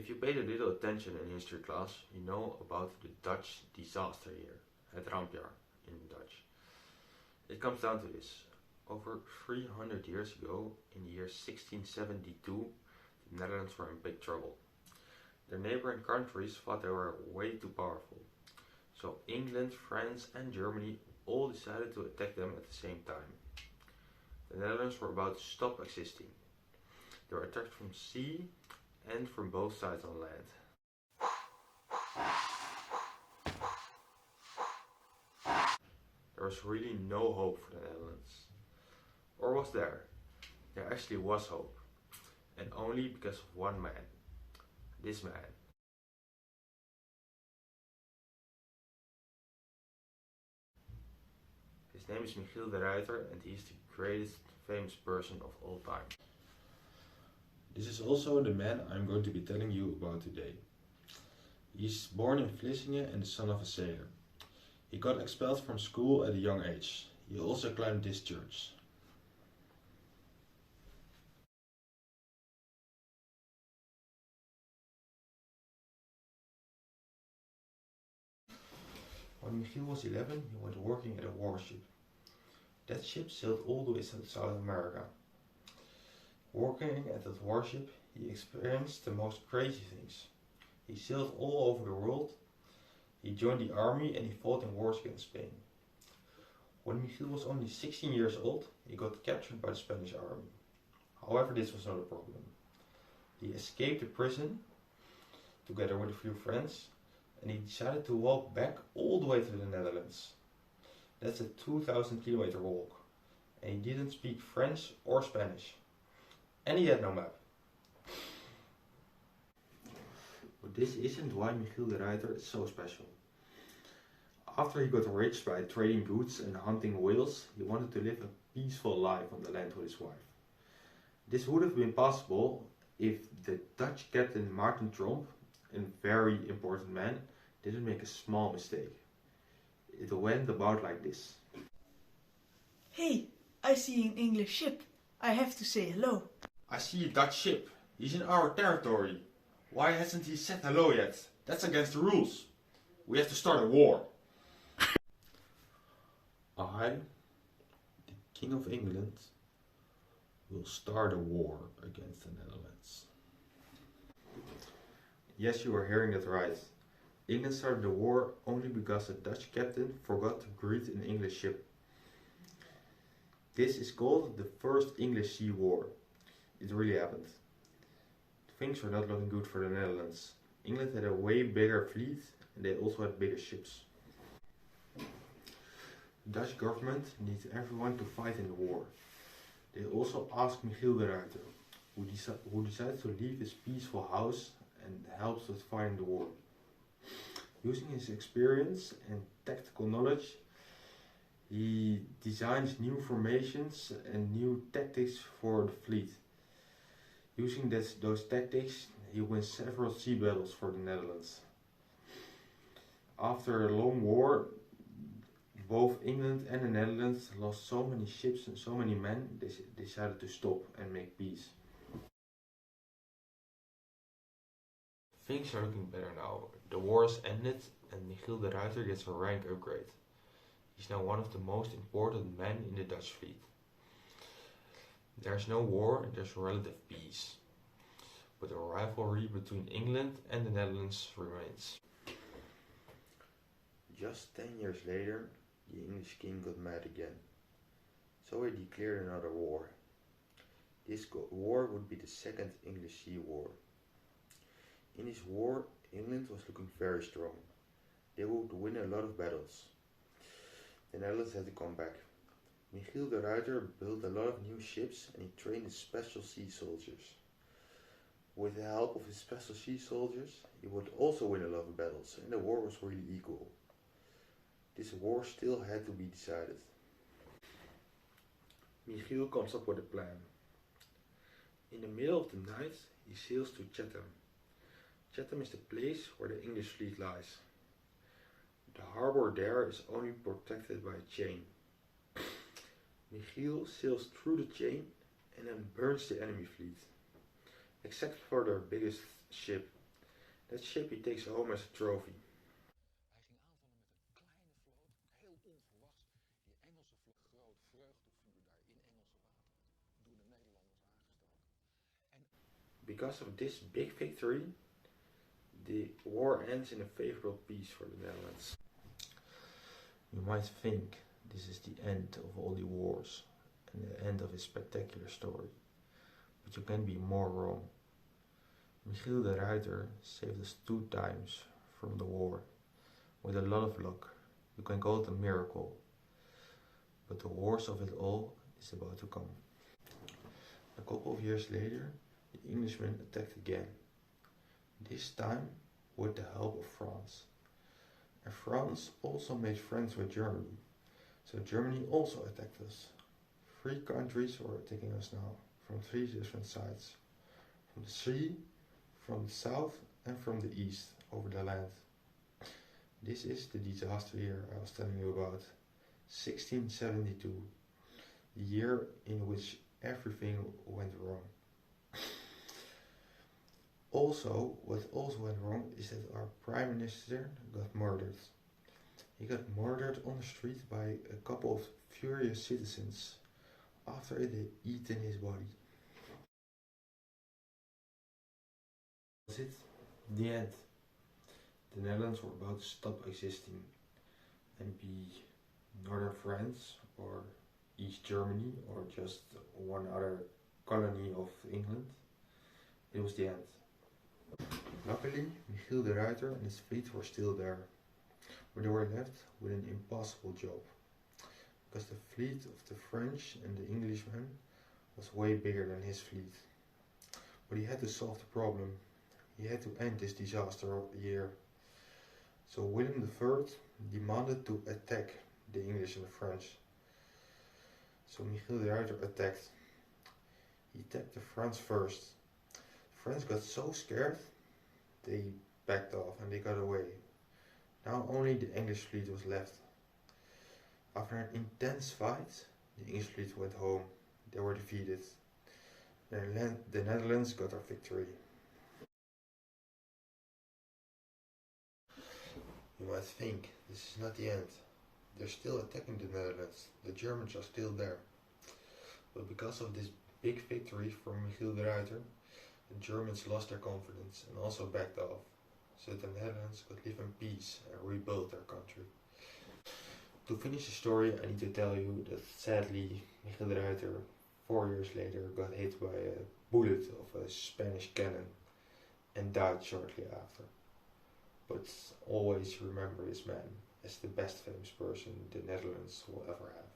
If you paid a little attention in history class, you know about the Dutch disaster year, het rampjaar in Dutch. It comes down to this. Over 300 years ago, in the year 1672, the Netherlands were in big trouble. Their neighboring countries thought they were way too powerful. So England, France and Germany all decided to attack them at the same time. The Netherlands were about to stop existing. They were attacked from sea and from both sides on land. There was really no hope for the Netherlands. Or was there? There actually was hope. And only because of one man. This man. His name is Michiel de Ruyter and he is the greatest famous person of all time. This is also the man I'm going to be telling you about today. He's born in Vlissingen and the son of a sailor. He got expelled from school at a young age. He also climbed this church. When Michiel was 11, he went working at a warship. That ship sailed all the way to South America. Working at that warship, he experienced the most crazy things. He sailed all over the world. He joined the army and he fought in wars against Spain. When Michiel was only 16 years old, he got captured by the Spanish army. However, this was not a problem. He escaped the prison together with a few friends and he decided to walk back all the way to the Netherlands. That's a 2,000 kilometer walk. And he didn't speak French or Spanish. And he had no map. But this isn't why Michiel de Ruyter is so special. After he got rich by trading goods and hunting whales, he wanted to live a peaceful life on the land with his wife. This would have been possible if the Dutch captain Maarten Tromp, a very important man, didn't make a small mistake. It went about like this. Hey, I see an English ship. I have to say hello. I see a Dutch ship. He's in our territory. Why hasn't he said hello yet? That's against the rules. We have to start a war. I, the King of England, will start a war against the Netherlands. Yes, you are hearing that right. England started the war only because a Dutch captain forgot to greet an English ship. This is called the First English Sea War. It really happened. Things were not looking good for the Netherlands. England had a way bigger fleet and they also had bigger ships. The Dutch government needed everyone to fight in the war. They also asked Michiel de Ruyter, who decided to leave his peaceful house and helps with fighting the war. Using his experience and tactical knowledge, he designs new formations and new tactics for the fleet. Using those tactics, he wins several sea battles for the Netherlands. After a long war, both England and the Netherlands lost so many ships and so many men, they decided to stop and make peace. Things are looking better now. The war has ended and Michiel de Ruyter gets a rank upgrade. He's now one of the most important men in the Dutch fleet. There's no war, there's relative peace. But a rivalry between England and the Netherlands remains. Just 10 years later, the English king got mad again. So he declared another war. This war would be the Second English Sea War. In this war, England was looking very strong. They would win a lot of battles. The Netherlands had to come back. Michiel de Ruyter built a lot of new ships and he trained his special sea soldiers. With the help of his special sea soldiers, he would also win a lot of battles and the war was really equal. This war still had to be decided. Michiel comes up with a plan. In the middle of the night, he sails to Chatham. Chatham is the place where the English fleet lies. The harbour there is only protected by a chain. Michiel sails through the chain and then burns the enemy fleet. Except for their biggest ship. That ship he takes home as a trophy. Hij ging aanvallen met een kleine vloot, heel onverwachts. Die Engelse vloot, groot vreugdevuur daar in Engelse wateren, door de Nederlanders aangestoken. Because of this big victory, the war ends in a favorable peace for the Netherlands. You might think this is the end of all the wars and the end of his spectacular story, but you can be more wrong. Michiel de Ruyter saved us 2 times from the war. With a lot of luck, you can call it a miracle, but the worst of it all is about to come. A couple of years later, the Englishmen attacked again, this time with the help of France. And France also made friends with Germany, so Germany also attacked us. 3 countries were attacking us now, from 3 different sides. From the sea, from the south and from the east, over the land. This is the disaster year I was telling you about, 1672, the year in which everything went wrong. Also, what also went wrong is that our Prime Minister got murdered. He got murdered on the street by a couple of furious citizens after they'd eaten his body. That's it. The end. The Netherlands were about to stop existing and be Northern France or East Germany or just one other colony of England. It was the end. Luckily, Michiel de Ruyter and his fleet were still there, but they were left with an impossible job, because the fleet of the French and the Englishmen was way bigger than his fleet. But he had to solve the problem. He had to end this disaster year. So William III demanded to attack the English and the French. So Michiel de Ruyter attacked. He attacked the French first. The French got so scared, they backed off and they got away. Now only the English fleet was left. After an intense fight, the English fleet went home. They were defeated. The Netherlands got our victory. You might think this is not the end. They're still attacking the Netherlands. The Germans are still there. But because of this big victory from Michiel de Ruyter, the Germans lost their confidence and also backed off, so that the Netherlands could live in peace and rebuild their country. To finish the story, I need to tell you that sadly Michiel de Ruyter 4 years later got hit by a bullet of a Spanish cannon and died shortly after. But always remember this man as the best famous person the Netherlands will ever have.